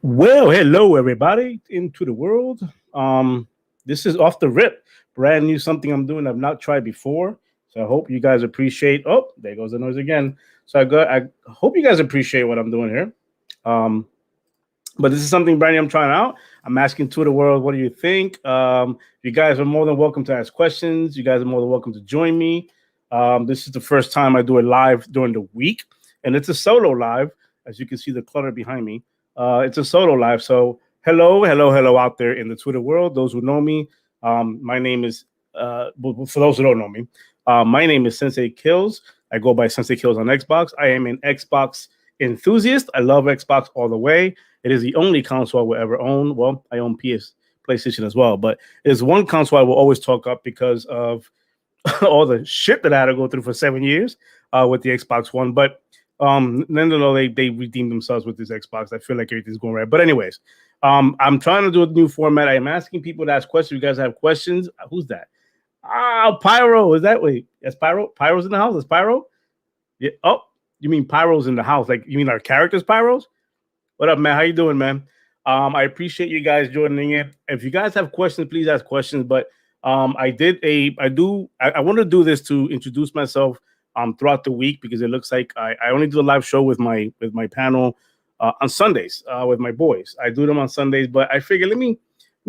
Well, hello everybody into the world. This is off the rip, brand new something I'm doing I've not tried before. So I hope you guys appreciate. Oh, there goes the noise again. I hope you guys appreciate what I'm doing here. Um, but this is something brand new I'm trying out. I'm asking to the world, what do you think? You guys are more than welcome to ask questions. You guys are more than welcome to join me. This is the first time I do it live during the week, and it's a solo live. As you can see, the clutter behind me. It's a solo live. So hello, hello, hello out there in the Twitter world. Those who know me, my name is. For those who don't know me, my name is Sensei Kills. I go by Sensei Kills on Xbox. I am an Xbox enthusiast. I love Xbox all the way. It is the only console I will ever own. Well, I own PlayStation as well, but it is one console I will always talk up because of all the shit that I had to go through for 7 years with the Xbox One. But nonetheless, they redeemed themselves with this Xbox. I feel like everything's going right. But anyways, I'm trying to do a new format. I am asking people to ask questions. You guys have questions? Who's that? Pyro. Is that wait? That's Pyro. Pyro's in the house. Is Pyro? Yeah. Oh, you mean Pyro's in the house? Like you mean our characters, Pyros? What up, man? How you doing, man? I appreciate you guys joining in. If you guys have questions, please ask questions. But I want to do this to introduce myself throughout the week because it looks like I only do a live show with my panel on Sundays with my boys. I do them on Sundays, but I figured let me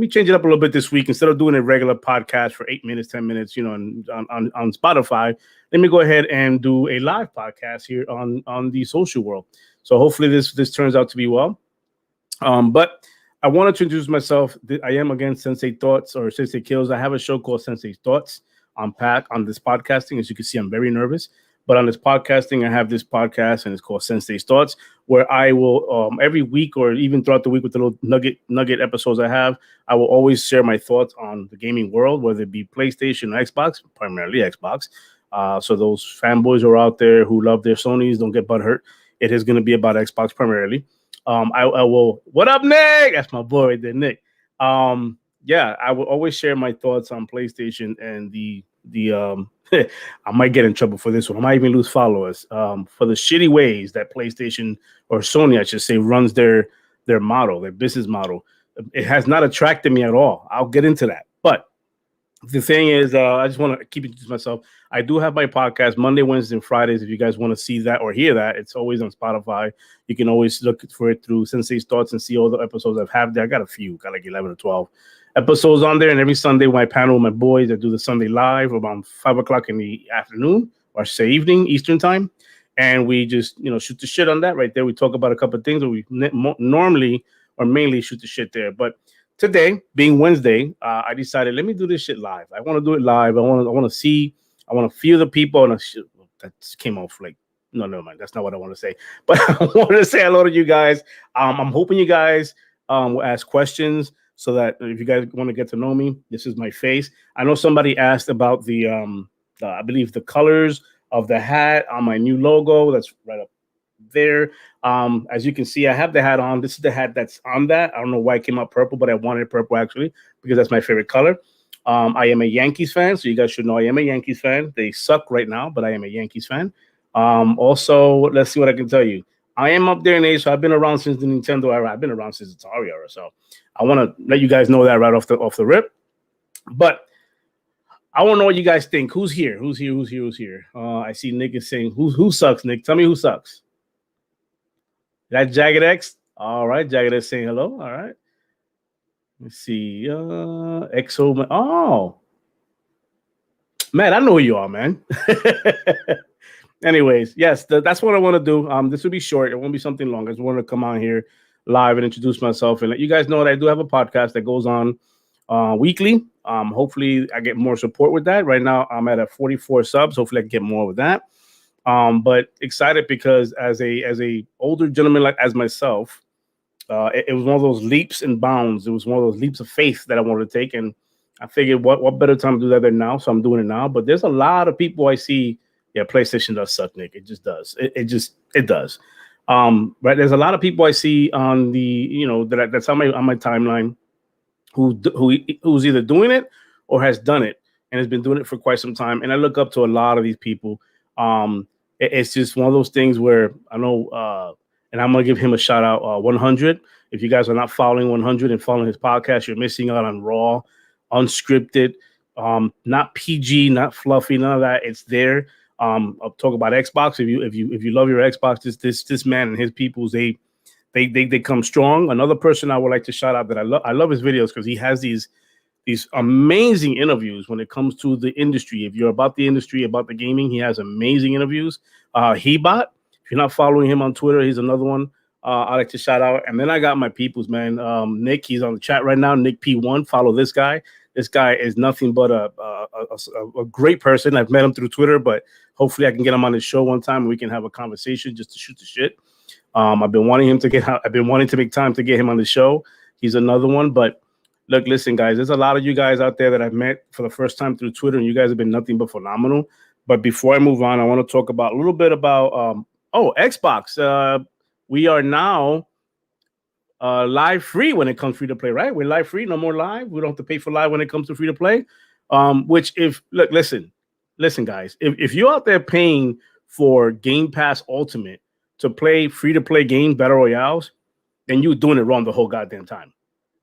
change it up a little bit this week instead of doing a regular podcast for 8 minutes, 10 minutes, on Spotify. Let me go ahead and do a live podcast here on the social world. So hopefully this turns out to be well. But I wanted to introduce myself. I am again Sensei Thoughts or Sensei Kills. I have a show called Sensei Thoughts on this podcasting. As you can see, I'm very nervous. But on this podcasting, I have this podcast, and it's called Sensei's Thoughts, where I will every week or even throughout the week with the little nugget episodes I will always share my thoughts on the gaming world, whether it be PlayStation or Xbox, primarily Xbox. So those fanboys who are out there who love their Sonys, don't get butthurt. It is going to be about Xbox primarily. I will. What up, Nick? That's my boy right there, Nick. Yeah, I will always share my thoughts on PlayStation and the I might get in trouble for this one. I might even lose followers for the shitty ways that PlayStation or Sony, I should say, runs their model, their business model. It has not attracted me at all. I'll get into that. But the thing is, I just want to keep it to myself. I do have my podcast Monday, Wednesday, and Fridays. If you guys want to see that or hear that, it's always on Spotify. You can always look for it through Sensei's Thoughts and see all the episodes I've had there. I got a few, got like 11 or 12 episodes on there. And every Sunday, my panel with my boys, I do the Sunday live around 5 o'clock in the afternoon, or say evening, Eastern time. And we just, shoot the shit on that right there. We talk about a couple of things that we normally or mainly shoot the shit there. But today, being Wednesday, I decided let me do this shit live. I want to do it live. I want to see. I want to feel the people. And that came off like no, never mind. That's not what I want to say. But I want to say hello to you guys. I'm hoping you guys will ask questions so that if you guys want to get to know me, this is my face. I know somebody asked about I believe the colors of the hat on my new logo. That's right up there. As you can see, I have the hat on. This is the hat that's on that. I don't know why it came out purple, but I wanted purple actually because that's my favorite color. I am a Yankees fan, so you guys should know I am a Yankees fan. They suck right now, but I am a Yankees fan. Also, let's see what I can tell you. I am up there in age, so I've been around since the Nintendo era. I've been around since the Atari era, so I want to let you guys know that right off the rip. But I want to know what you guys think. Who's here? Who's here? I see Nick is saying, who sucks, Nick? Tell me who sucks. That Jagged X? All right, Jagged X saying hello. All right. Let's see. XO. Oh. Man, I know who you are, man. Anyways, yes, that's what I want to do. This will be short. It won't be something long. I just want to come on here live and introduce myself and let you guys know that I do have a podcast that goes on weekly. Hopefully, I get more support with that. Right now, I'm at 44 subs. Hopefully, I can get more with that. But excited because as a older gentleman like as myself, it was one of those leaps and bounds. It was one of those leaps of faith that I wanted to take, and I figured what better time to do that than now. So I'm doing it now. But there's a lot of people I see. Yeah, PlayStation does suck, Nick. It just does. It does. Right. There's a lot of people I see on the that's on my timeline who's either doing it or has done it and has been doing it for quite some time. And I look up to a lot of these people. It's just one of those things where I know and I'm gonna give him a shout out. 100. If you guys are not following 100 and following his podcast, you're missing out on raw, unscripted, not PG, not fluffy, none of that. It's there. I'll talk about Xbox. If you love your Xbox, this man and his peoples, they come strong. Another person I would like to shout out that I love his videos because he has these amazing interviews when it comes to the industry. If you're about the industry, about the gaming, he has amazing interviews. Hebot, if you're not following him on Twitter, he's another one I like to shout out. And then I got my peoples, man. Nick, he's on the chat right now. Nick P1, follow this guy. This guy is nothing but a great person. I've met him through Twitter, but hopefully I can get him on the show one time and we can have a conversation just to shoot the shit. I've been wanting to make time to get him on the show. He's another one. But look, listen, guys, there's a lot of you guys out there that I've met for the first time through Twitter, and you guys have been nothing but phenomenal. But before I move on, I want to talk about a little bit about Xbox. We are now live free when it comes free to play, right? We're live free, no more live. We don't have to pay for live when it comes to free to play. Listen, guys, if you're out there paying for Game Pass Ultimate to play free to play games, battle royales, then you're doing it wrong the whole goddamn time.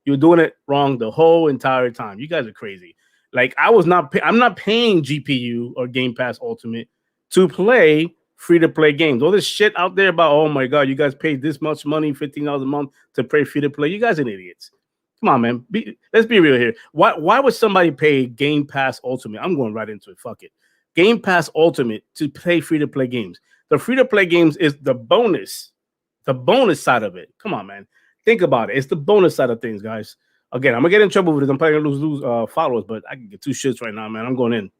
You're doing it wrong the whole entire time. You guys are crazy. Like I'm not paying GPU or Game Pass Ultimate to play free to play games. All this shit out there about, oh my God, you guys paid this much money, $15 a month to play free to play. You guys are idiots. Come on, man. Let's be real here. Why would somebody pay Game Pass Ultimate? I'm going right into it. Fuck it. Game Pass Ultimate to play free to play games. The free to play games is the bonus side of it. Come on, man. Think about it. It's the bonus side of things, guys. Again, I'm gonna get in trouble with this. I'm probably gonna lose followers, but I can get two shits right now, man. I'm going in.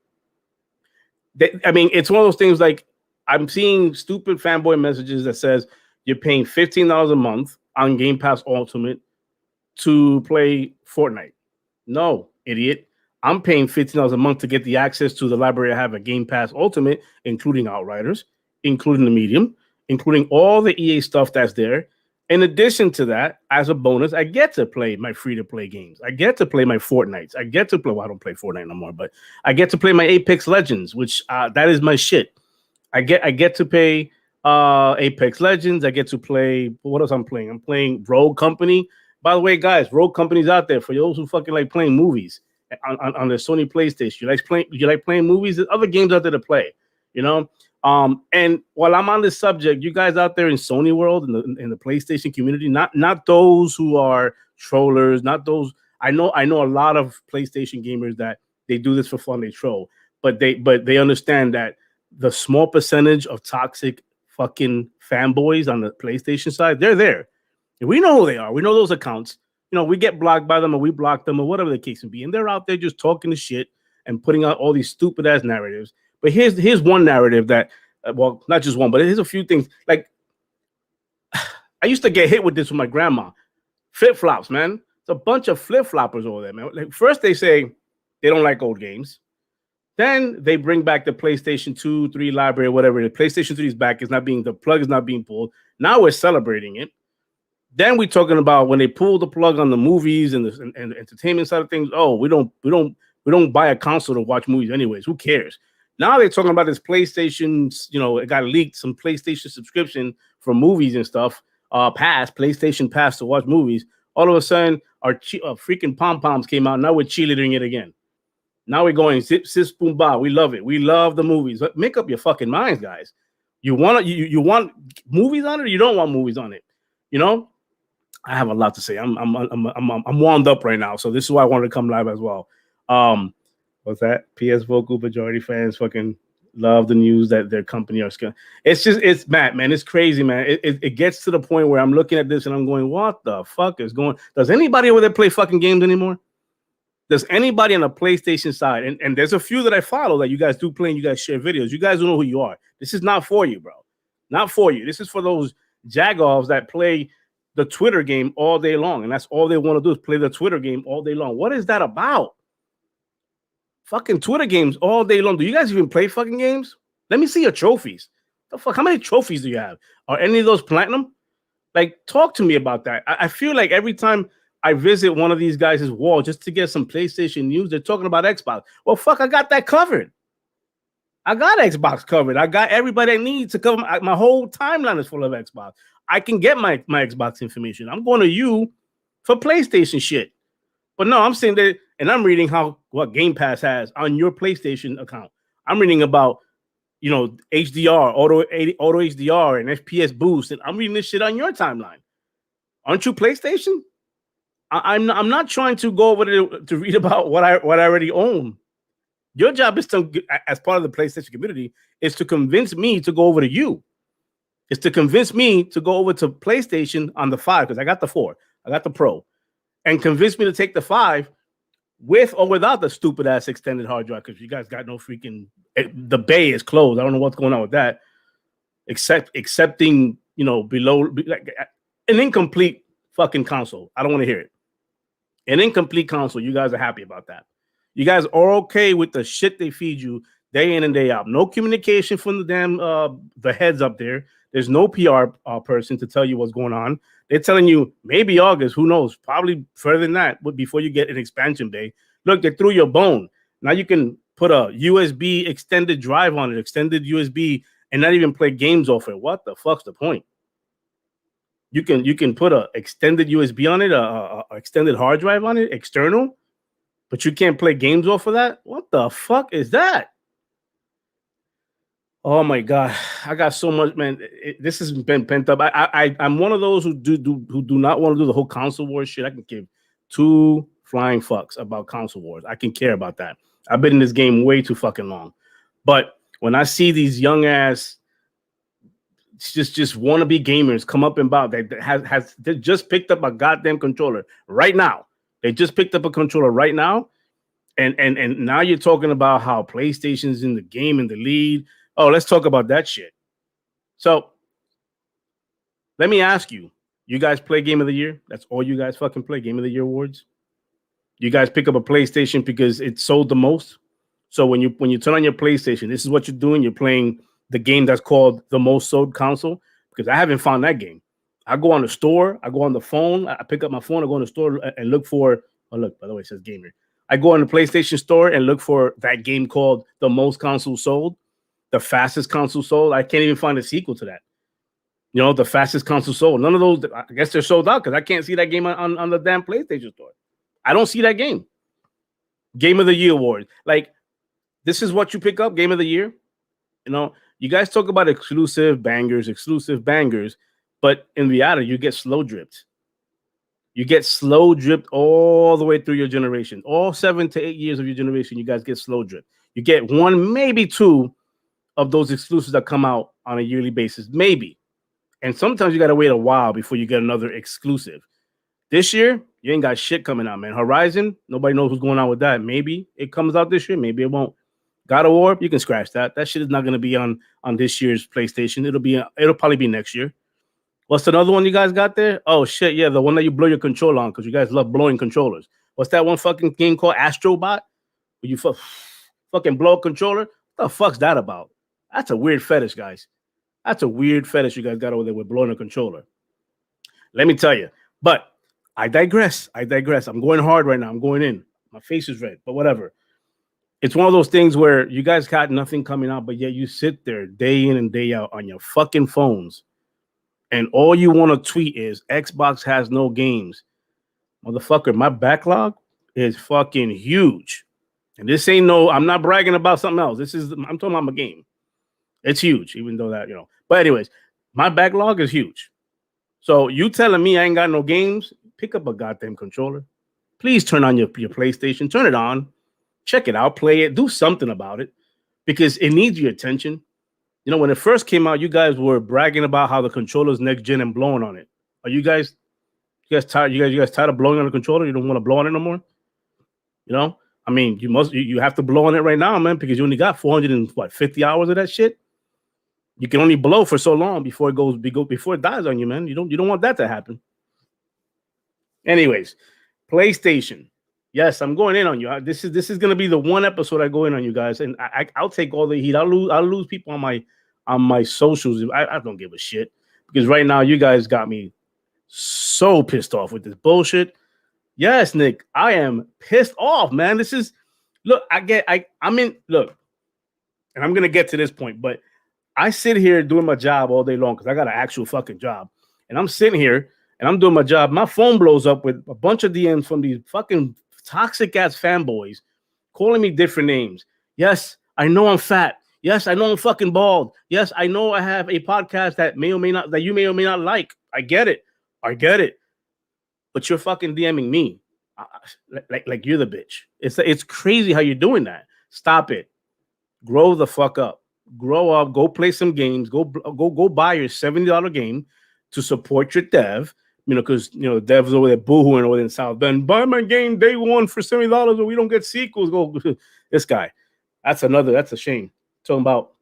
It's one of those things like I'm seeing stupid fanboy messages that says you're paying $15 a month on Game Pass Ultimate to play Fortnite. No, idiot. I'm paying $15 a month to get the access to the library I have at Game Pass Ultimate, including Outriders, including the Medium, including all the EA stuff that's there. In addition to that, as a bonus, I get to play my free-to-play games. I get to play my Fortnites. I get to play, well, I don't play Fortnite no more, but I get to play my Apex Legends, which that is my shit. I get to pay Apex Legends. I get to play, what else I'm playing? I'm playing Rogue Company. By the way, guys, Rogue Company's out there for those who fucking like playing movies on the Sony PlayStation. You like playing movies? There's other games out there to play, you know? And while I'm on this subject, you guys out there in Sony world, in the PlayStation community, not those who are trollers, not those. I know a lot of PlayStation gamers that they do this for fun, they troll, but they understand that the small percentage of toxic fucking fanboys on the PlayStation side, they're there. And we know who they are. We know those accounts. You know, we get blocked by them or we block them or whatever the case may be. And they're out there just talking the shit and putting out all these stupid ass narratives. But here's one narrative that, well, not just one, but here's a few things. Like, I used to get hit with this with my grandma. Flip-flops, man. It's a bunch of flip-floppers over there, man. Like, first they say they don't like old games. Then they bring back the PlayStation 2, 3 library, whatever. The PlayStation 3 is back. The plug is not being pulled. Now we're celebrating it. Then we're talking about when they pull the plug on the movies and the entertainment side of things. Oh, we don't buy a console to watch movies anyways. Who cares? Now they're talking about this PlayStation, you know, it got leaked, some PlayStation subscription for movies and stuff, PlayStation Pass to watch movies. All of a sudden, our freaking pom-poms came out. Now we're cheerleading it again. Now we're going, zip, sis, boom, ba. We love it. We love the movies. But make up your fucking minds, guys. You want movies on it or you don't want movies on it? You know? I have a lot to say. I'm wound up right now. So this is why I wanted to come live as well. What's that? PS vocal majority fans fucking love the news that their company are scaling. It's Matt, man. It's crazy, man. It gets to the point where I'm looking at this and I'm going, what the fuck is going? Does anybody over there play fucking games anymore? Does anybody on the PlayStation side? And there's a few that I follow that you guys do play and you guys share videos. You guys don't know who you are. This is not for you, bro. Not for you. This is for those jagoffs that play the Twitter game all day long. And that's all they want to do is play the Twitter game all day long. What is that about? Fucking Twitter games all day long. Do you guys even play fucking games? Let me see your trophies. The fuck? How many trophies do you have? Are any of those platinum? Like, talk to me about that. I feel like every time I visit one of these guys' wall just to get some PlayStation news, they're talking about Xbox. Well, fuck, I got that covered. I got Xbox covered. I got everybody I need to cover. My whole timeline is full of Xbox. I can get my Xbox information. I'm going to you for PlayStation shit. But no, I'm saying that, and I'm reading what Game Pass has on your PlayStation account. I'm reading about, HDR, auto HDR, and FPS boost, and I'm reading this shit on your timeline. Aren't you PlayStation? I'm not trying to go over to read about what I already own. Your job is to, as part of the PlayStation community, is to convince me to go over to you. It's to convince me to go over to PlayStation on the 5, because I got the 4, I got the Pro, and convince me to take the 5 with or without the stupid ass extended hard drive, because you guys got no freaking, the bay is closed. I don't know what's going on with that. Accepting, below, like an incomplete fucking console. I don't want to hear it. An incomplete console. You guys are happy about that. You guys are okay with the shit they feed you day in and day out. No communication from the damn the heads up there. There's no PR person to tell you what's going on. They're telling you maybe August, who knows, probably further than that, but before you get an expansion bay. Look, they threw your bone. Now you can put a USB extended drive on it, extended USB, and not even play games off it. What the fuck's the point? You can put a extended USB on it, a extended hard drive on it, external, but you can't play games off of that. What the fuck is that? Oh my god, I got so much, man. This has been pent up. I'm one of those who do not want to do the whole console wars shit. I can give 2 flying fucks about console wars. I can care about that. I've been in this game way too fucking long. But when I see these young ass just wannabe gamers come up and about that they just picked up a goddamn controller right now. They just picked up a controller right now, and now you're talking about how PlayStation's in the game in the lead. Oh, let's talk about that shit. So let me ask you: you guys play Game of the Year? That's all you guys fucking play? Game of the Year awards? You guys pick up a PlayStation because it sold the most? So when you turn on your PlayStation, this is what you're doing. You're playing the game that's called the most sold console, because I haven't found that game. I go on the store, I go on the phone, I pick up my phone, I go in the store and look for, oh look, by the way, it says gamer. I go on the PlayStation store and look for that game called the most console sold, the fastest console sold. I can't even find a sequel to that. The fastest console sold. None of those, I guess they're sold out because I can't see that game on the damn PlayStation store. I don't see that game. Game of the Year award. Like, this is what you pick up, Game of the Year. You guys talk about exclusive bangers, but in reality, you get slow dripped. You get slow dripped all the way through your generation. All 7 to 8 years of your generation, you guys get slow dripped. You get 1, maybe 2 of those exclusives that come out on a yearly basis, maybe. And sometimes you got to wait a while before you get another exclusive. This year, you ain't got shit coming out, man. Horizon, nobody knows what's going on with that. Maybe it comes out this year, maybe it won't. God of War, you can scratch that. That shit is not going to be on this year's PlayStation. It'll probably be next year. What's another one you guys got there? Oh shit, yeah, the one that you blow your controller on because you guys love blowing controllers. What's that one fucking game called? Astrobot? Where you fucking blow a controller? What the fuck's that about? That's a weird fetish, guys. That's a weird fetish you guys got over there with blowing a controller. Let me tell you. But I digress. I'm going hard right now. I'm going in. My face is red, but whatever. It's one of those things where you guys got nothing coming out, but yet you sit there day in and day out on your fucking phones, and all you want to tweet is Xbox has no games. Motherfucker, my backlog is fucking huge. And this ain't I'm not bragging about something else. I'm talking about my game. It's huge, even though that, But anyways, my backlog is huge. So you telling me I ain't got no games? Pick up a goddamn controller. Please turn on your PlayStation. Turn it on. Check it out, play it, do something about it, because it needs your attention. When it first came out, you guys were bragging about how the controller's next gen and blowing on it. Are you guys tired? You guys tired of blowing on the controller? You don't want to blow on it no more? I mean, you have to blow on it right now, man, because you only got 450 hours of that shit. You can only blow for so long before it dies on you, man. You don't want that to happen. Anyways, PlayStation. Yes, I'm going in on you. This is going to be the one episode I go in on you guys, and I'll take all the heat. I'll lose people on my socials. I don't give a shit, because right now you guys got me so pissed off with this bullshit. Yes, Nick, I am pissed off, man. This is look. I'm in look, and I'm gonna get to this point, but I sit here doing my job all day long because I got an actual fucking job, and I'm sitting here and I'm doing my job. My phone blows up with a bunch of DMs from these fucking toxic ass fanboys calling me different names. Yes, I know I'm fat. Yes, I know I'm fucking bald. Yes, I know I have a podcast that may or may not, that you may or may not like. I get it. I get it. But you're fucking DMing me. Like you're the bitch. It's crazy how you're doing that. Stop it. Grow the fuck up. Grow up. Go play some games. Go buy your $70 game to support your dev. You know, because the devs over there boohooing over there in South Bend. Buy my game day one for $70 or we don't get sequels. Go this guy. That's a shame. Talking about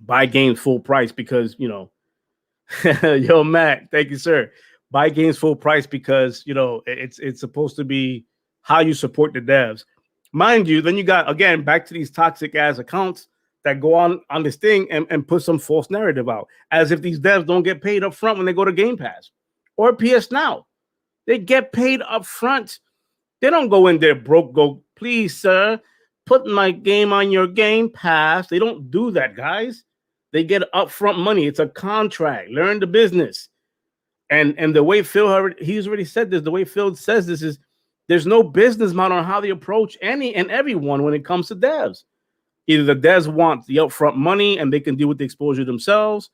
buy games full price because yo, Mac, thank you, sir. Buy games full price because it's supposed to be how you support the devs. Mind you, then you got again back to these toxic ass accounts that go on this thing and put some false narrative out as if these devs don't get paid up front when they go to Game Pass or PS Now. They get paid up front. They don't go in there broke, go, please, sir, put my game on your Game Pass. They don't do that, guys. They get upfront money. It's a contract. Learn the business. And the way Phil, he's already said this, the way Phil says this is there's no business model on how they approach any and everyone when it comes to devs. Either the devs want the upfront money and they can deal with the exposure themselves,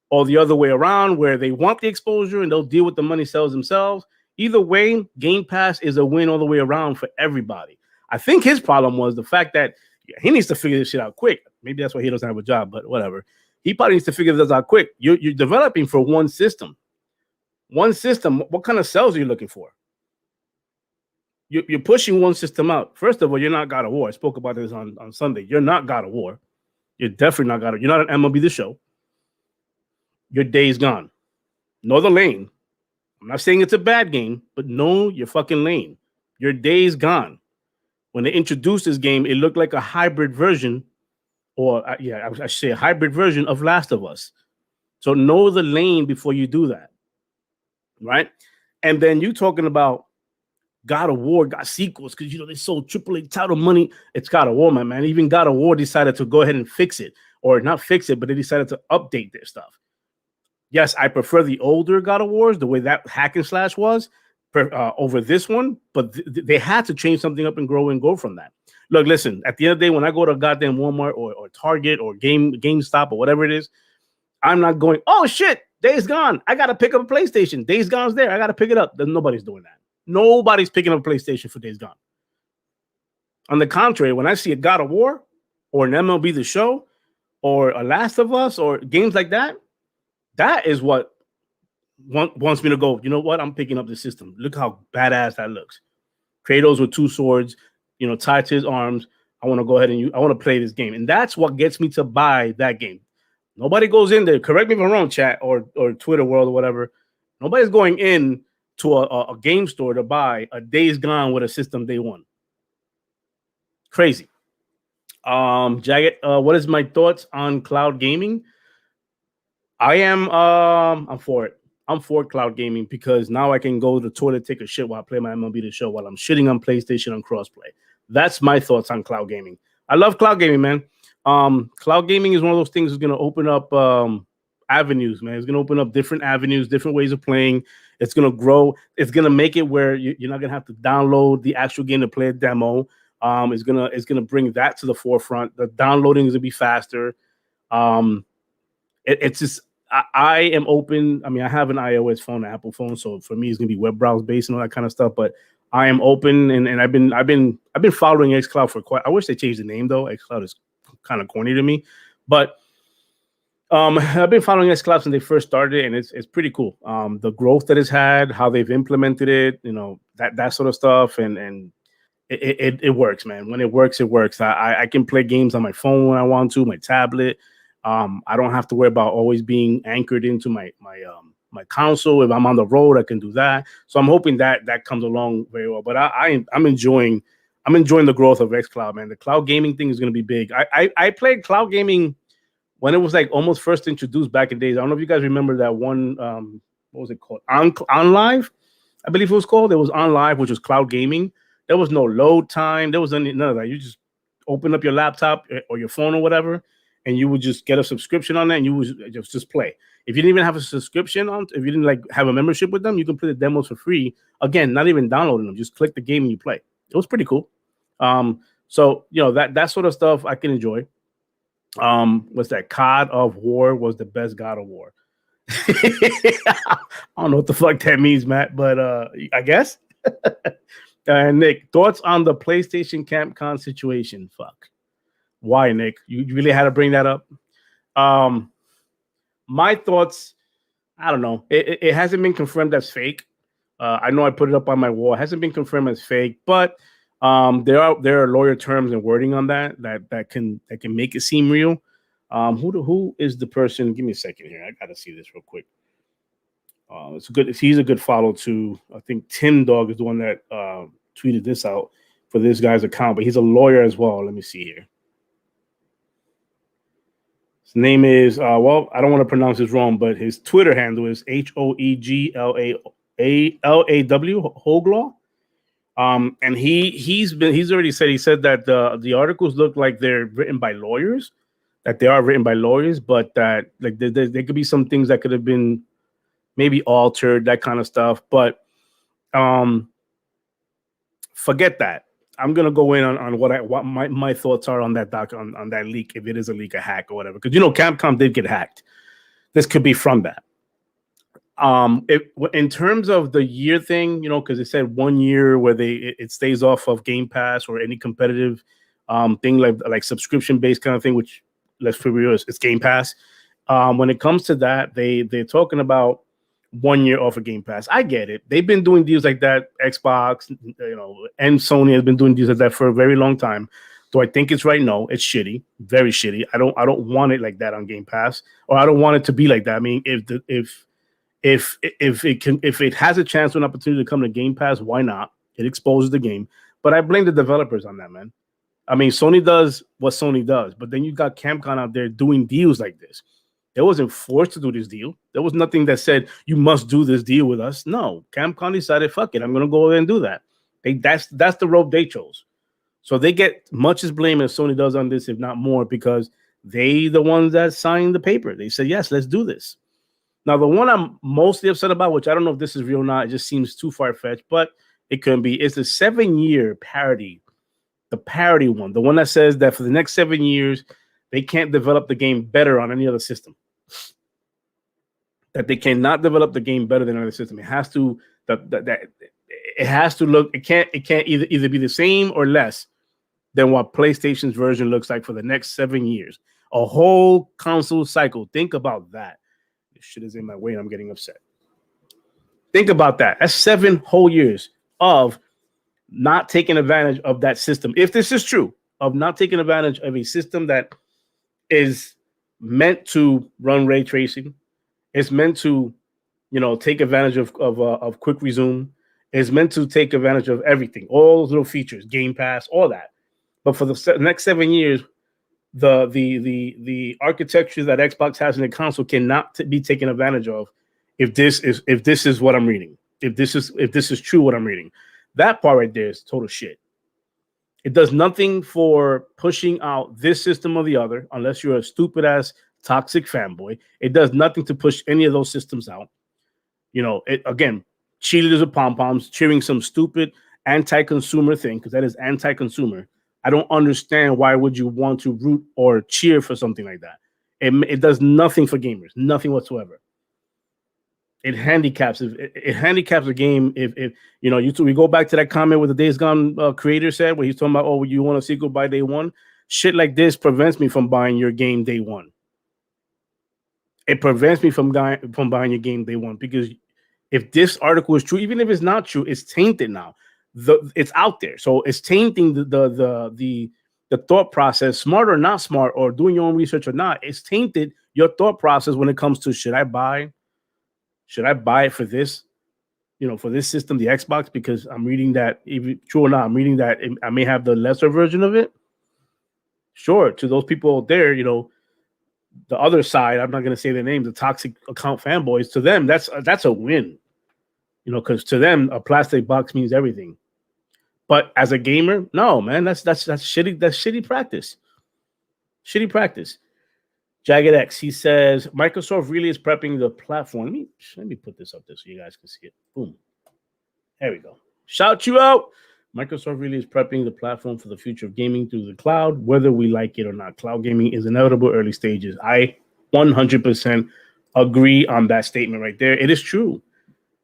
or the other way around where they want the exposure and they'll deal with the money sales themselves. Either way, Game Pass is a win all the way around for everybody. I think his problem was the fact that he needs to figure this shit out quick. Maybe that's why he doesn't have a job, but whatever. He probably needs to figure this out quick. You're developing for one system. One system, what kind of sales are you looking for? You're pushing one system out. First of all, you're not God of War. I spoke about this on Sunday. You're not God of War. You're definitely not God of War. You're not an MLB The Show. Your day's gone. Know the lane. I'm not saying it's a bad game, but know your fucking lane. Your day's gone. When they introduced this game, it looked like a hybrid version, or I should say a hybrid version of Last of Us. So know the lane before you do that. Right? And then you talking about God of War got sequels because they sold AAA title money. It's God of War, man. Even God of War decided to go ahead and fix it, or not fix it, but they decided to update their stuff. Yes, I prefer the older God of Wars, the way that hack and slash was, over this one, but they had to change something up and go from that. Look, listen, at the end of the day, when I go to goddamn Walmart or Target or GameStop or whatever it is, I'm not going, oh shit, Days Gone. I got to pick up a PlayStation. Days Gone's there. I got to pick it up. Nobody's doing that. Nobody's picking up a PlayStation for Days Gone. On the contrary, when I see a God of War or an MLB The Show or a Last of Us or games like that, that is what wants me to go, you know what? I'm picking up the system. Look how badass that looks. Kratos with two swords, tied to his arms. I want to go ahead and I want to play this game. And that's what gets me to buy that game. Nobody goes in there. Correct me if I'm wrong, chat or Twitter world or whatever. Nobody's going in to a game store to buy a Days Gone with a system day one. Crazy. Jagged, what is my thoughts on cloud gaming? I'm for it. I'm for cloud gaming because now I can go to the toilet, take a shit while I play my MLB The Show while I'm shitting on PlayStation on crossplay. That's my thoughts on cloud gaming. I love cloud gaming, man. Cloud gaming is one of those things that's going to open up avenues, man. It's going to open up different avenues, different ways of playing. It's going to grow. It's going to make it where you're not going to have to download the actual game to play a demo. It's gonna bring that to the forefront. The downloading is going to be faster. It's just I am open. I mean, I have an iOS phone, an Apple phone, so for me, it's gonna be web browse based and all that kind of stuff. But I am open, and I've been following xCloud for quite. I wish they changed the name though. xCloud is kind of corny to me, but I've been following xCloud since they first started, and it's pretty cool. The growth that it's had, how they've implemented it, that sort of stuff, and it works, man. When it works, it works. I can play games on my phone when I want to, my tablet. I don't have to worry about always being anchored into my console. If I'm on the road, I can do that. So I'm hoping that comes along very well. But I'm enjoying the growth of xCloud, man. The cloud gaming thing is going to be big. I played cloud gaming when it was like almost first introduced back in days. I don't know if you guys remember that one. What was it called? OnLive, I believe it was called. It was OnLive, which was cloud gaming. There was no load time. There was none of that. You just open up your laptop or your phone or whatever, and you would just get a subscription on that, and you would just play. If you didn't even have a subscription on, if you didn't like have a membership with them, you can play the demos for free. Again, not even downloading them, just click the game and you play. It was pretty cool. So that sort of stuff I can enjoy. What's that? God of War was the best God of War. I don't know what the fuck that means, Matt, but I guess. Nick, thoughts on the PlayStation CampCon situation? Fuck. Why, Nick? You really had to bring that up? My thoughts, I don't know. It hasn't been confirmed as fake. I know I put it up on my wall. It hasn't been confirmed as fake, but there are lawyer terms and wording on that can make it seem real. Who is the person? Give me a second here. I gotta see this real quick. He's a good follow too. I think Tim Dog is the one that tweeted this out for this guy's account, but he's a lawyer as well. Let me see here. His name is I don't want to pronounce this wrong, but his Twitter handle is HOEGLAW Hoglaw. And he already said that the articles look like they're written by lawyers, that they are written by lawyers, but that like there could be some things that could have been maybe altered, that kind of stuff. But forget that. I'm gonna go in on what my thoughts are on that on that leak, if it is a leak, a hack, or whatever. Because Capcom did get hacked. This could be from that. In terms of the year thing, because it said 1 year where it stays off of Game Pass or any competitive thing like subscription based kind of thing, which let's be real, it's Game Pass. When it comes to that, they're talking about 1 year off of Game Pass. I get it. They've been doing deals like that. Xbox, and Sony has been doing deals like that for a very long time. Do I think it's right? No, it's shitty, very shitty. I don't want it like that on Game Pass, or I don't want it to be like that. I mean, if it has a chance or an opportunity to come to Game Pass, why not? It exposes the game. But I blame the developers on that, man. I mean, Sony does what Sony does, but then you got Capcom out there doing deals like this. They wasn't forced to do this deal. There was nothing that said you must do this deal with us. No, Capcom decided, fuck it, I'm gonna go ahead and do that. That's the road they chose. So they get much as blame as Sony does on this, if not more, because they the ones that signed the paper. They said, yes, let's do this. Now, the one I'm mostly upset about, which I don't know if this is real or not, it just seems too far-fetched, but it could be, is the 7-year parity. The parity one, the one that says that for the next 7 years, they can't develop the game better on any other system. That they cannot develop the game better than another system. It has to it has to look. It can't either be the same or less than what PlayStation's version looks like for the next 7 years. A whole console cycle. Think about that. This shit is in my way and I'm getting upset. Think about that. That's 7 whole years of not taking advantage of that system. If this is true, of not taking advantage of a system that is meant to run ray tracing, it's meant to, take advantage of quick resume. It's meant to take advantage of everything, all those little features, Game Pass, all that. But for the next 7 years, the architecture that Xbox has in the console cannot be taken advantage of. If this is what I'm reading, if this is true, what I'm reading, that part right there is total shit. It does nothing for pushing out this system or the other, unless you're a stupid ass toxic fanboy. It does nothing to push any of those systems out. It again, cheerleaders with pom-poms cheering some stupid anti-consumer thing, because that is anti-consumer. I don't understand why would you want to root or cheer for something like that. It does nothing for gamers, nothing whatsoever. It handicaps the game. If we go back to that comment with the Days Gone creator said, where he's talking about, oh, you want a sequel by day one. Shit like this prevents me from buying your game day one. It prevents me from buying your game day one, because if this article is true, even if it's not true, it's tainted now. It's out there, so it's tainting the thought process, smart or not smart, or doing your own research or not. It's tainted your thought process when it comes to should I buy it for this, for this system, the Xbox, because I'm reading that, even true or not, I'm reading that I may have the lesser version of it. Sure, to those people out there, the other side, I'm not going to say their names, the toxic account fanboys, to them, that's a win, because to them, a plastic box means everything. But as a gamer, no, man, that's shitty. That's shitty practice. Shitty practice. Jagged X, he says Microsoft really is prepping the platform. Let me put this up there so you guys can see it. Boom. There we go. Shout you out. Microsoft really is prepping the platform for the future of gaming through the cloud, whether we like it or not. Cloud gaming is inevitable early stages. I 100% agree on that statement right there. It is true.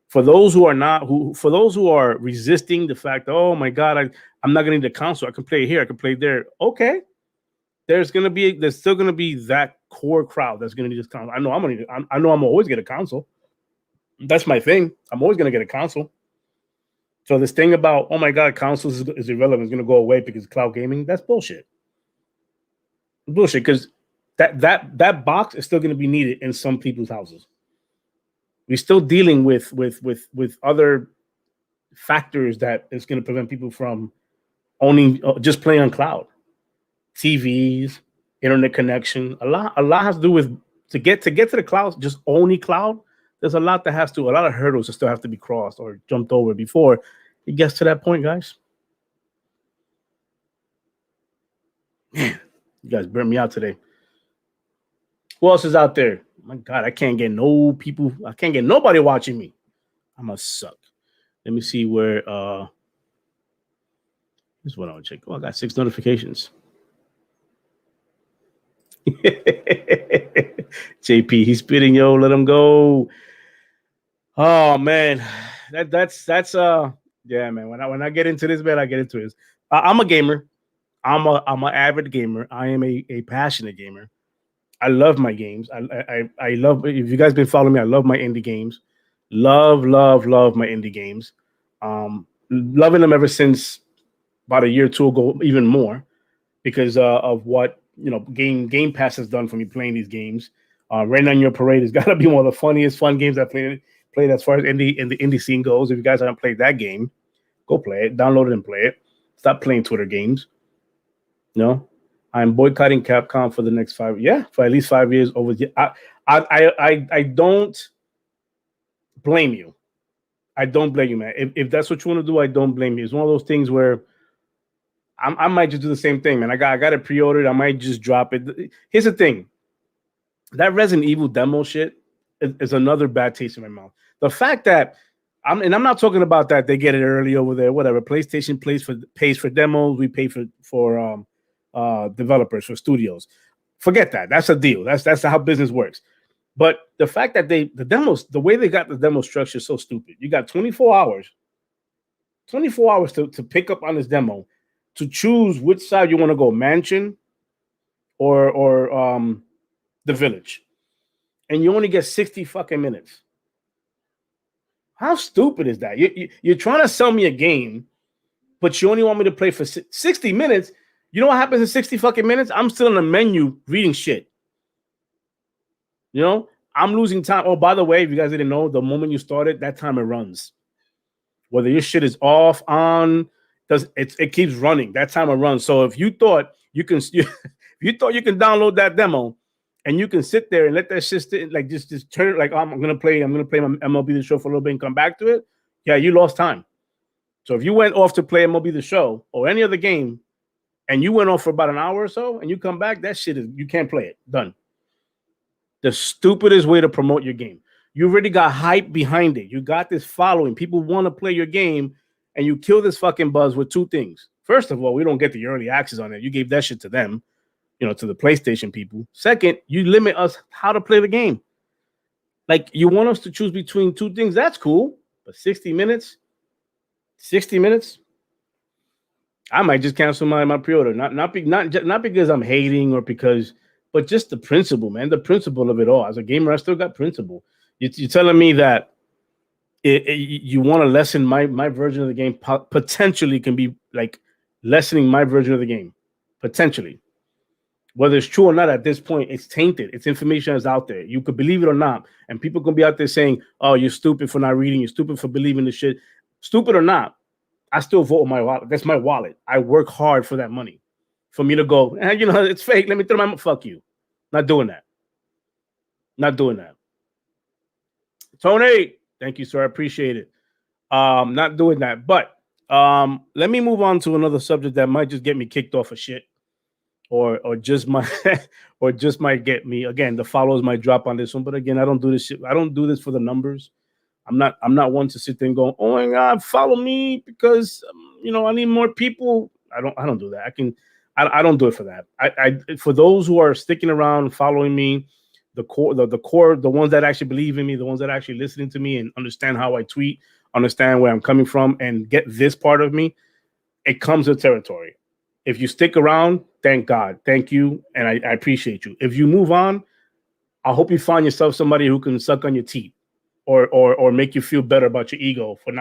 For those who are not, for those who are resisting the fact, oh my God, I'm not going to need a console. I can play here. I can play there. Okay. There's still going to be that core crowd that's going to need this console. I know I'm always get a console. That's my thing. I'm always going to get a console. So this thing about, oh my God, consoles is irrelevant, it's going to go away because cloud gaming, that's bullshit. Bullshit, because that box is still going to be needed in some people's houses. We're still dealing with other factors that is going to prevent people from owning, just playing on cloud. TVs, internet connection, a lot has to do with to get to the cloud, just only cloud. There's a lot of hurdles that still have to be crossed or jumped over before it gets to that point, guys. Man, you guys burned me out today. Who else is out there? My God, I can't get no people. I can't get nobody watching me. I must suck. Let me see where. Here's what I want to check. Oh, I got 6 notifications. JP, he's spitting, yo. Let him go. Oh man, that's yeah, man. When I get into this, man, I get into this. I'm a gamer. I'm an avid gamer. I am a passionate gamer. I love my games. I love. If you guys been following me, I love my indie games. Love my indie games. Loving them ever since about a year or two ago, even more, because of what Game Pass has done for me playing these games. Rain on Your Parade has got to be one of the funniest fun games I played as far as in the indie scene goes. If you guys haven't played that game, go play it, download it and play it. Stop playing Twitter games. I'm boycotting Capcom for the next for at least 5 years. I don't blame you. I don't blame you, man. If that's what you want to do, I don't blame you. It's one of those things where I might just do the same thing, man. I got it pre-ordered. I might just drop it. Here's the thing. That Resident Evil demo shit is another bad taste in my mouth. The fact that I'm not talking about that they get it early over there, whatever. PlayStation pays for demos. We pay for developers, for studios. Forget that. That's a deal. That's how business works. But the fact that the demos, the way they got the demo structure is so stupid. You got 24 hours to pick up on this demo, to choose which side you want to go, mansion or the village. And you only get 60 fucking minutes. How stupid is that? You're trying to sell me a game, but you only want me to play for 60 minutes. You know what happens in 60 fucking minutes? I'm still in the menu reading shit. I'm losing time. Oh, by the way, if you guys didn't know, the moment you started, that timer runs. Whether your shit is off, on, it keeps running. That timer runs. So if you thought you can download that demo and you can sit there and let that shit sit, like just turn it, like I'm gonna play my MLB The Show for a little bit and come back to it. Yeah, you lost time. So if you went off to play MLB The Show or any other game, and you went off for about an hour or so, and you come back, that shit you can't play it. Done. The stupidest way to promote your game. You already got hype behind it. You got this following. People want to play your game, and you kill this fucking buzz with 2 things. First of all, we don't get the early access on it. You gave that shit to them, to the PlayStation people. Second, you limit us how to play the game. Like, you want us to choose between 2 things. That's cool. But 60 minutes? I might just cancel my pre-order. Not because I'm hating or but just the principle, man. The principle of it all. As a gamer, I still got principle. You're telling me that you want to lessen my version of the game, potentially can be like lessening my version of the game. Potentially. Whether it's true or not at this point, it's tainted. It's information that's out there. You could believe it or not. And people can be out there saying, oh, you're stupid for not reading. You're stupid for believing this shit. Stupid or not, I still vote with my wallet. That's my wallet. I work hard for that money. For me to go, it's fake. Let me throw my fuck you. Not doing that. Tony, thank you, sir. I appreciate it. Not doing that. But let me move on to another subject that might just get me kicked off of shit or just my or just might get me. Again, the follows might drop on this one, but again, I don't do this shit. I don't do this for the numbers. I'm not one to sit there and go, oh my god, follow me because I need more people. I don't do that. I don't do it for that. I for those who are sticking around following me, the core, the ones that actually believe in me, the ones that are actually listening to me and understand how I tweet, understand where I'm coming from, and get this part of me, it comes with territory. If you stick around, thank God, thank you, and I appreciate you. If you move on, I hope you find yourself somebody who can suck on your teeth or make you feel better about your ego for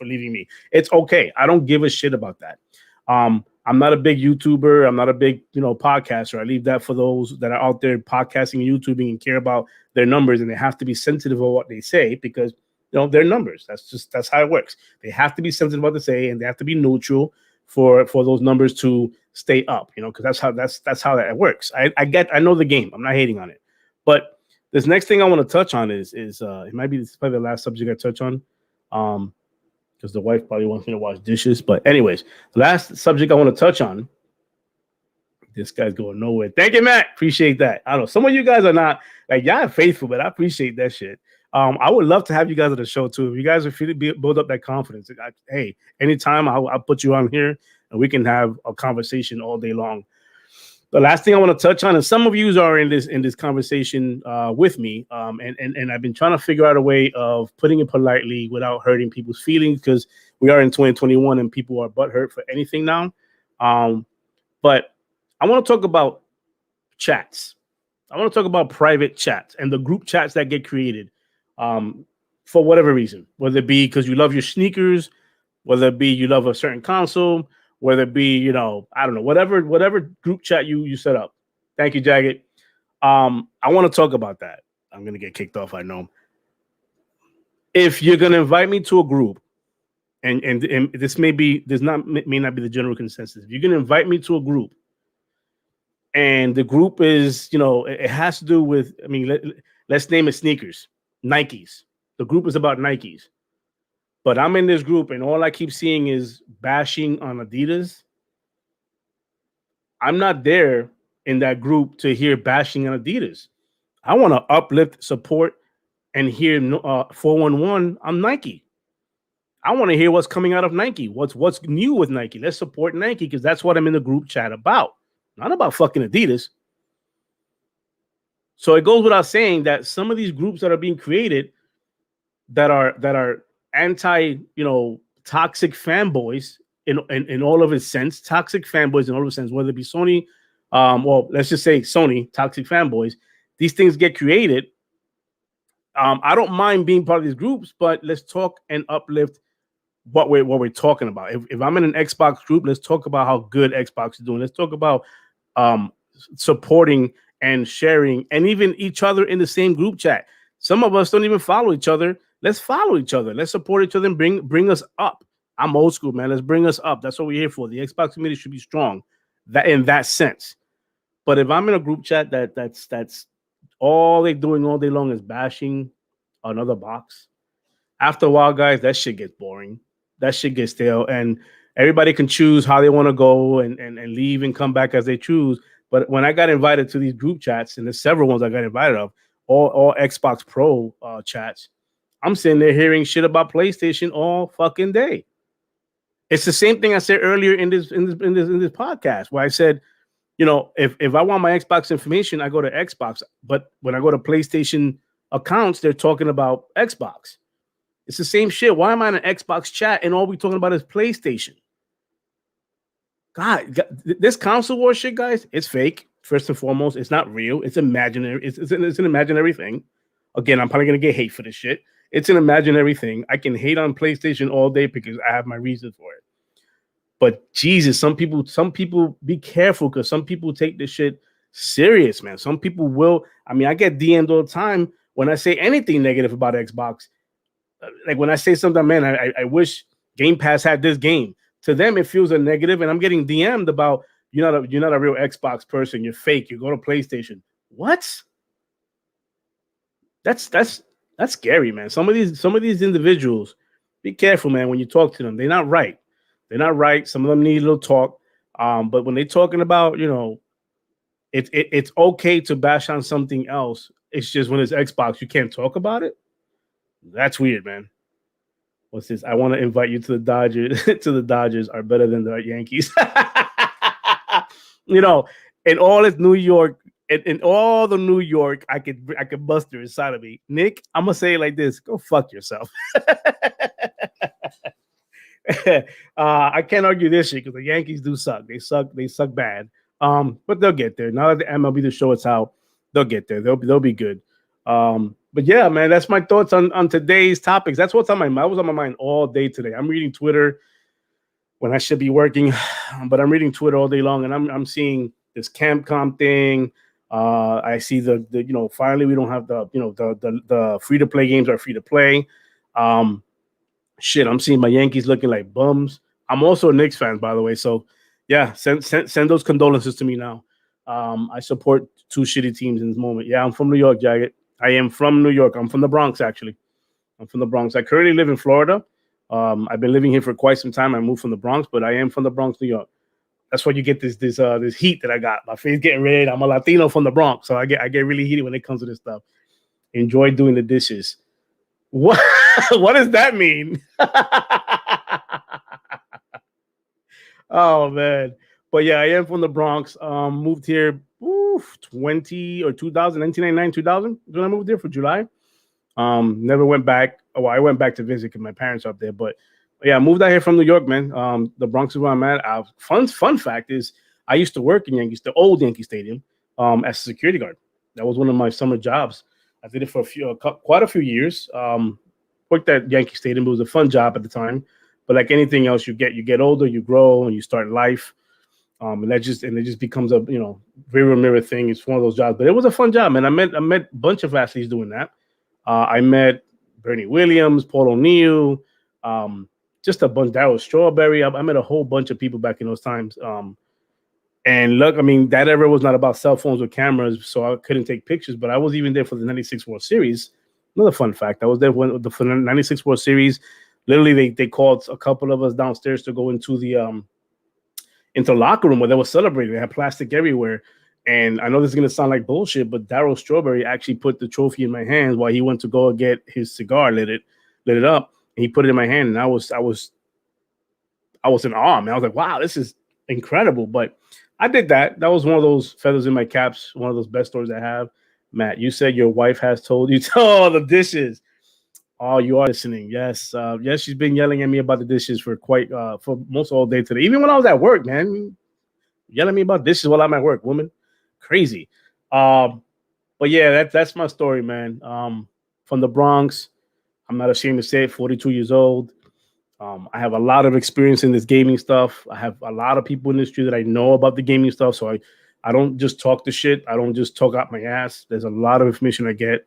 leaving me. It's okay. I don't give a shit about that. I'm not a big YouTuber. I'm not a big podcaster. I leave that for those that are out there podcasting and YouTubing and care about their numbers, and they have to be sensitive of what they say because they're numbers. That's how it works. They have to be sensitive about what they say, and they have to be neutral for those numbers to stay up. Because that's how that works. I know the game. I'm not hating on it, but this next thing I want to touch on is it might be this is probably the last subject I touch on, because the wife probably wants me to wash dishes. But anyways, the last subject I want to touch on. This guy's going nowhere. Thank you, Matt. Appreciate that. I don't know. Some of you guys are not like y'all are faithful, but I appreciate that shit. I would love to have you guys on the show too. If you guys are feeling build up that confidence, hey, anytime I'll put you on here and we can have a conversation all day long. The last thing I want to touch on, and some of you are in this conversation with me, and I've been trying to figure out a way of putting it politely without hurting people's feelings because we are in 2021 and people are butthurt for anything now. But I want to talk about chats. I want to talk about private chats and the group chats that get created for whatever reason, whether it be because you love your sneakers, whether it be you love a certain console, whether it be, I don't know, whatever group chat you set up. Thank you, Jagged. I want to talk about that. I'm going to get kicked off, I know. If you're going to invite me to a group, and this may not be the general consensus. If you're going to invite me to a group, and the group is, it has to do with, let's name it sneakers, Nikes. The group is about Nikes. But I'm in this group and all I keep seeing is bashing on Adidas. I'm not there in that group to hear bashing on Adidas. I want to uplift, support, and hear 411 on Nike. I want to hear what's coming out of Nike. What's new with Nike? Let's support Nike because that's what I'm in the group chat about. Not about fucking Adidas. So it goes without saying that some of these groups that are being created that are anti, toxic fanboys in all of its sense, toxic fanboys in all of its sense, whether it be Sony, let's just say Sony, toxic fanboys, these things get created. I don't mind being part of these groups, but let's talk and uplift what we're talking about. If I'm in an Xbox group, let's talk about how good Xbox is doing. Let's talk about supporting and sharing and even each other in the same group chat. Some of us don't even follow each other. Let's follow each other. Let's support each other and bring us up. I'm old school, man. Let's bring us up. That's what we're here for. The Xbox community should be strong that in that sense. But if I'm in a group chat that's all they're doing all day long is bashing another box, after a while, guys, that shit gets boring. That shit gets stale. And everybody can choose how they want to go and leave and come back as they choose. But when I got invited to these group chats, and there's several ones I got invited of, all Xbox Pro chats, I'm sitting there hearing shit about PlayStation all fucking day. It's the same thing I said earlier in this podcast where I said, if I want my Xbox information, I go to Xbox. But when I go to PlayStation accounts, they're talking about Xbox. It's the same shit. Why am I in an Xbox chat and all we're talking about is PlayStation? God, this console war shit, guys, it's fake. First and foremost, it's not real. It's imaginary. It's an imaginary thing. Again, I'm probably going to get hate for this shit. It's an imaginary thing. I can hate on PlayStation all day because I have my reasons for it. But Jesus, some people be careful because some people take this shit serious, man. Some people will. I get DM'd all the time when I say anything negative about Xbox. Like when I say something, man, I wish Game Pass had this game. To them, it feels a negative, and I'm getting DM'd about you're not a real Xbox person. You're fake. You go to PlayStation. What? That's scary, man. Some of these individuals, be careful, man. When you talk to them, they're not right. They're not right. Some of them need a little talk. But when they're talking about, It's okay to bash on something else. It's just when it's Xbox, you can't talk about it. That's weird, man. What's this? I want to invite you to the Dodgers. To the Dodgers are better than the Yankees. you know, in all its New York, in all the New York, I could muster inside of me. Nick, I'm gonna say it like this: go fuck yourself. I can't argue this shit because the Yankees do suck. They suck. They suck bad. But they'll get there. Now that the MLB the show us how, they'll get there. They'll be good. But yeah, man, that's my thoughts on today's topics. That's what's on my mind. That was on my mind all day today. I'm reading Twitter when I should be working, but I'm reading Twitter all day long, and I'm seeing this CampCom thing. I see the finally we don't have the free to play games are free to play. Shit, I'm seeing my Yankees looking like bums. I'm also a Knicks fan, by the way. So yeah, send those condolences to me now. I support two shitty teams in this moment. Yeah, I'm from New York, Jagged. I am from New York. I'm from the Bronx, actually. I'm from the Bronx. I currently live in Florida. I've been living here for quite some time. I moved from the Bronx, but I am from the Bronx, New York. That's why you get this heat that I got. My face getting red. I'm a Latino from the Bronx, so I get really heated when it comes to this stuff. Enjoy doing the dishes. What what does that mean? Oh man. But yeah, I am from the Bronx. Moved here 20 or 2000, 1999, 2000 when I moved there for July. Never went back. Well, I went back to visit because my parents are up there. But yeah, I moved out here from New York, man. The Bronx is where I'm at. Fun fact is I used to work in the old Yankee Stadium, as a security guard. That was one of my summer jobs. I did it for quite a few years. Worked at Yankee Stadium. It was a fun job at the time. But like anything else, you get older, you grow, and you start life. And it just becomes a rear mirror thing. It's one of those jobs, but it was a fun job, man. I met a bunch of athletes doing that. I met Bernie Williams, Paul O'Neill, just a bunch. Darryl Strawberry. I met a whole bunch of people back in those times. And look, I mean, that era was not about cell phones or cameras, so I couldn't take pictures. But I was even there for the '96 World Series. Another fun fact: I was there for the '96 World Series. Literally, they called a couple of us downstairs to go into the locker room where they were celebrating. They had plastic everywhere. And I know this is gonna sound like bullshit, but Darryl Strawberry actually put the trophy in my hands while he went to go get his cigar, lit it up, and he put it in my hand. And I was in awe, man. I was like, wow, this is incredible. But I did that. That was one of those feathers in my caps, one of those best stories I have. Matt, you said your wife has told you to all the dishes. Oh, you are listening. Yes. Yes, she's been yelling at me about the dishes for most all day today. Even when I was at work, man. Yelling at me about dishes while I'm at work, woman. Crazy. But yeah, that's my story, man. From the Bronx. I'm not ashamed to say it, 42 years old. I have a lot of experience in this gaming stuff. I have a lot of people in the industry that I know about the gaming stuff. So I don't just talk the shit. I don't just talk out my ass. There's a lot of information I get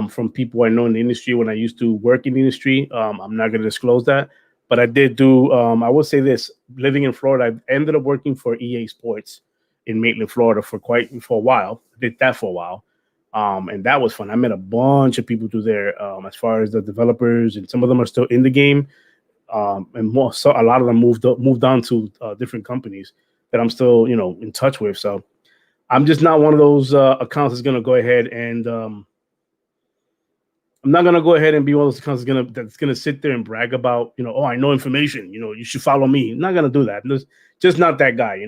from people I know in the industry when I used to work in the industry. I'm not going to disclose that. But I did do, I will say this, living in Florida, I ended up working for EA Sports in Maitland, Florida for a while. I did that for a while. And that was fun. I met a bunch of people through there as far as the developers, and some of them are still in the game. And a lot of them moved on to different companies that I'm still, in touch with. So I'm just not one of those accounts that's going to go ahead and I'm not gonna go ahead and be one of those accounts that's gonna sit there and brag about, oh, I know information. You should follow me. I'm not gonna do that. I'm just not that guy.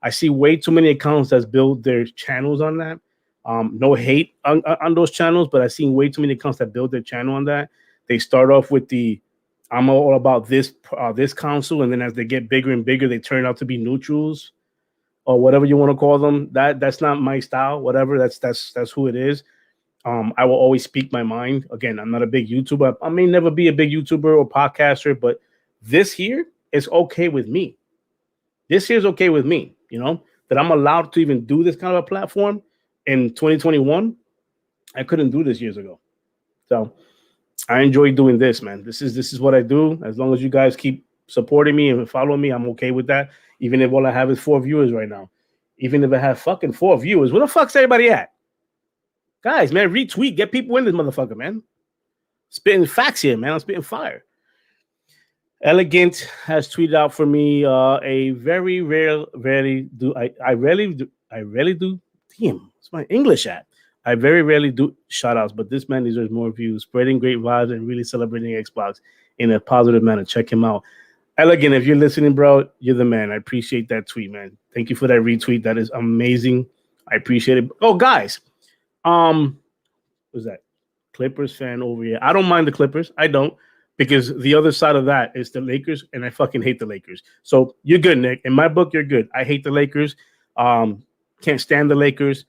I see way too many accounts that build their channels on that. No hate on those channels, but I've seen way too many accounts that build their channel on that. They start off with I'm all about this council, and then as they get bigger and bigger, they turn out to be neutrals or whatever you want to call them. That's not my style. Whatever. That's who it is. I will always speak my mind. Again, I'm not a big YouTuber. I may never be a big YouTuber or podcaster, but this here is okay with me. This here is okay with me, that I'm allowed to even do this kind of a platform in 2021. I couldn't do this years ago. So I enjoy doing this, man. This is what I do. As long as you guys keep supporting me and following me, I'm okay with that. Even if all I have is 4 viewers right now. Even if I have fucking 4 viewers, where the fuck's everybody at? Guys, man, retweet. Get people in this motherfucker, man. Spitting facts here, man. I'm spitting fire. Elegant has tweeted out for me a very rare, I rarely I rarely do. Damn, it's my English at. I very rarely do shout outs, but this man deserves more views, spreading great vibes and really celebrating Xbox in a positive manner. Check him out. Elegant, if you're listening, bro, you're the man. I appreciate that tweet, man. Thank you for that retweet. That is amazing. I appreciate it. Oh, guys, what's that? Clippers fan over here. I don't mind the Clippers. I don't, because the other side of that is the Lakers, and I fucking hate the Lakers. So you're good, Nick. In my book, you're good. I hate the Lakers. Can't stand the Lakers.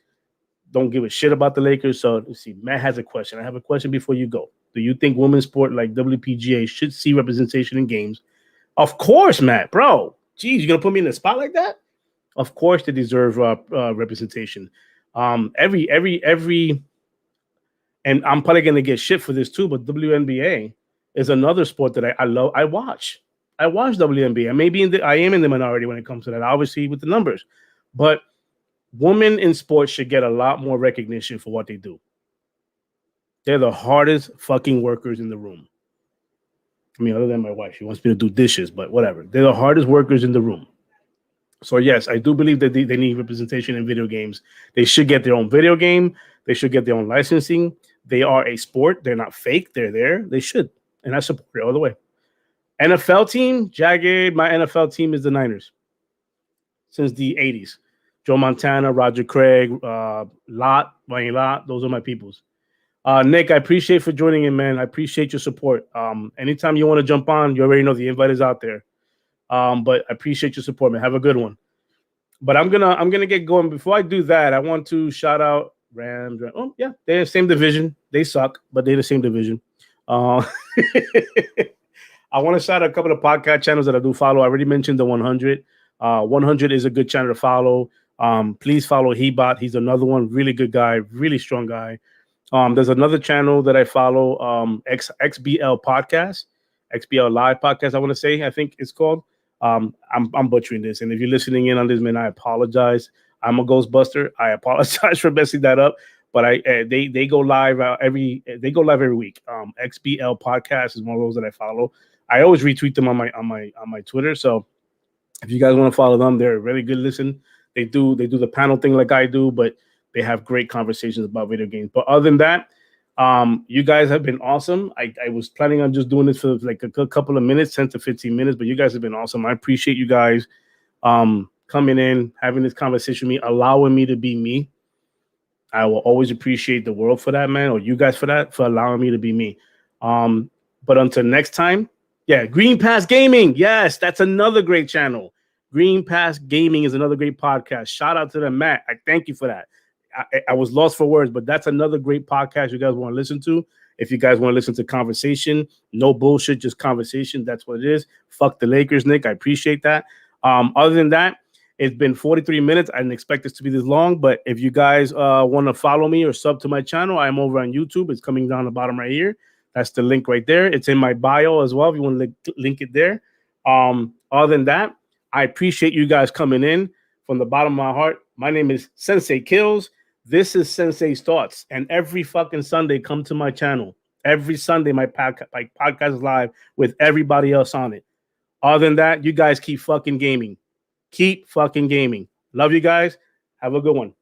Don't give a shit about the Lakers. So let's see. Matt has a question. I have a question before you go. Do you think women's sport like WPGA should see representation in games? Of course, Matt, bro. Geez, you're gonna put me in the spot like that? Of course, they deserve representation. Every, and I'm probably gonna get shit for this too. But WNBA is another sport that I love. I watch WNBA. Maybe I am in the minority when it comes to that. Obviously, with the numbers, but women in sports should get a lot more recognition for what they do. They're the hardest fucking workers in the room. I mean, other than my wife, she wants me to do dishes, but whatever. They're the hardest workers in the room. So yes, I do believe that they need representation in video games. They should get their own video game. They should get their own licensing. They are a sport. They're not fake. They're there. They should. And I support it all the way. NFL team, Jagged, my NFL team is the Niners. Since the 80s. Joe Montana, Roger Craig, Lott, Wayne Lott. Those are my peoples. Nick, I appreciate for joining in, man. I appreciate your support. Anytime you want to jump on, you already know the invite is out there. But I appreciate your support, man. Have a good one. But I'm gonna get going. Before I do that, I want to shout out Rams. Oh yeah, they're the same division. They suck, but they're the same division. I want to shout out a couple of podcast channels that I do follow. I already mentioned the 100. 100 is a good channel to follow. Please follow Hebot. He's another one, really good guy, really strong guy. There's another channel that I follow, XBL Podcast, XBL Live Podcast, I want to say, I think it's called. I'm butchering this. And if you're listening in on this, man, I apologize. I'm a Ghostbuster. I apologize for messing that up. But they go live every week. XBL Podcast is one of those that I follow. I always retweet them on my Twitter. So if you guys want to follow them, they're a really good listen. They do the panel thing like I do, but they have great conversations about video games. But other than that, you guys have been awesome. I was planning on just doing this for like a couple of minutes, 10 to 15 minutes, but you guys have been awesome. I appreciate you guys coming in, having this conversation with me, allowing me to be me. I will always appreciate the world for that, man, or you guys for that, for allowing me to be me. But until next time, yeah, Green Pass Gaming. Yes, that's another great channel. Green Pass Gaming is another great podcast. Shout out to them, Matt. I thank you for that. I was lost for words, but that's another great podcast you guys want to listen to. If you guys want to listen to conversation, no bullshit, just conversation. That's what it is. Fuck the Lakers, Nick. I appreciate that. Other than that, it's been 43 minutes. I didn't expect this to be this long, but if you guys want to follow me or sub to my channel, I'm over on YouTube. It's coming down the bottom right here. That's the link right there. It's in my bio as well if you want to link it there. Other than that, I appreciate you guys coming in from the bottom of my heart. My name is Sensei Kills. This is Sensei's Thoughts. And every fucking Sunday, come to my channel. Every Sunday, my podcast is live with everybody else on it. Other than that, you guys keep fucking gaming. Keep fucking gaming. Love you guys. Have a good one.